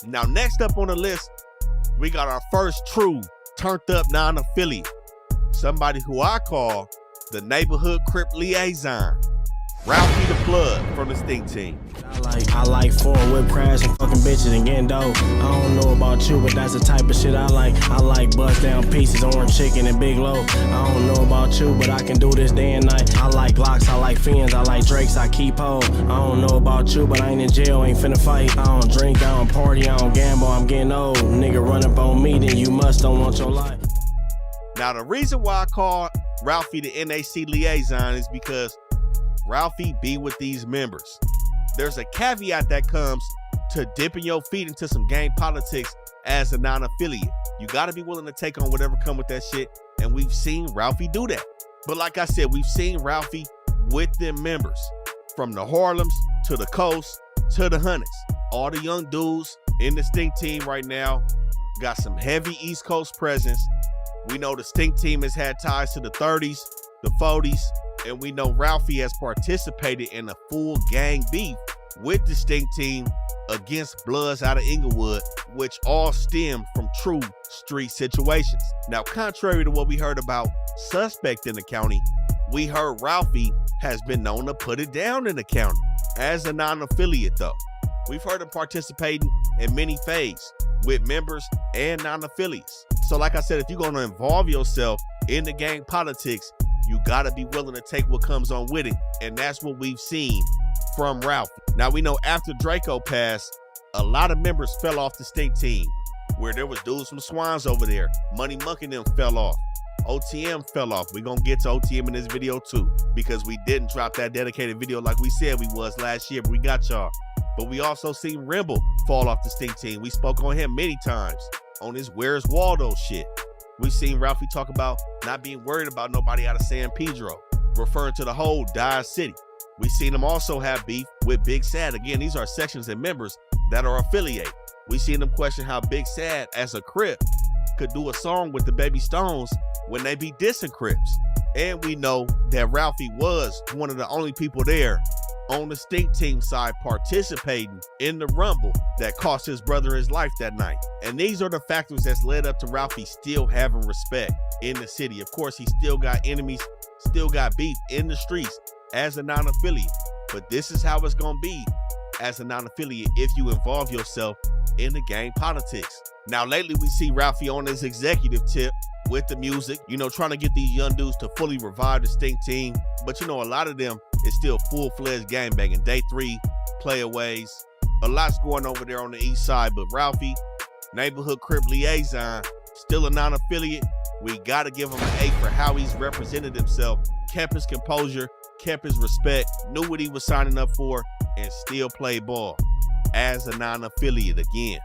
Now, next up on the list, we got our first true turned up non-affiliate. Somebody who I call the neighborhood Crip liaison. Ralfy the Plug from the Stink Team. I like foreign whip crash and fucking bitches and getting dope. I don't know about you, but that's the type of shit I like. I like bust down pieces, orange chicken and big low. I don't know about you, but I can do this day and night. I like Glocks, I like Fins, I like Drakes, I keep hold. I don't know about you, but I ain't in jail, ain't finna fight. I don't drink, I don't party, I don't gamble, I'm getting old. Nigga run up on me, then you must don't want your life. Now, the reason why I call Ralfy the NAC liaison is because Ralfy be with these members. There's a caveat that comes to dipping your feet into some gang politics as a non-affiliate. You gotta be willing to take on whatever come with that shit, and we've seen Ralfy do that. But like I said, we've seen Ralfy with them members, from the Harlems to the Coast to the Hunnits. All the young dudes in the Stink Team right now got some heavy East Coast presence. We know the Stink Team has had ties to the 30s, the 40s, and we know Ralfy has participated in a full gang beef with the Stink Team against Bloods out of Inglewood, which all stem from true street situations. Now, contrary to what we heard about Suspect in the county, we heard Ralfy has been known to put it down in the county as a non-affiliate though. We've heard him participating in many fades with members and non-affiliates. So like I said, if you're gonna involve yourself in the gang politics, you gotta be willing to take what comes on with it. And that's what we've seen from Ralfy. Now we know after Draco passed, a lot of members fell off the Stink Team, where there was dudes from Swans over there. Money Monk and them fell off. OTM fell off. We're gonna get to OTM in this video too, because we didn't drop that dedicated video like we said we was last year, but we got y'all. But we also seen Rimble fall off the Stink Team. We spoke on him many times on his Where's Waldo shit. We've seen Ralfy talk about not being worried about nobody out of San Pedro, referring to the whole Dodge City. We've seen him also have beef with Big Sad. Again, these are sections and members that are affiliated. We've seen them question how Big Sad, as a Crip, could do a song with the Baby Stones when they be dissing Crips. And we know that Ralfy was one of the only people there on the Stink Team side participating in the rumble that cost his brother his life that night. And these are the factors that's led up to Ralfy still having respect in the city. Of course, he still got enemies, still got beef in the streets as a non-affiliate. But this is how it's gonna be as a non-affiliate if you involve yourself in the gang politics. Now, lately we see Ralfy on his executive tip with the music, trying to get these young dudes to fully revive the Stink Team. But a lot of them is still full-fledged gangbanging. Day 3, playaways. A lot's going over there on the east side, but Ralfy, neighborhood Crip liaison, still a non-affiliate. We gotta give him an A for how he's represented himself, kept his composure, kept his respect, knew what he was signing up for, and still played ball as a non-affiliate again.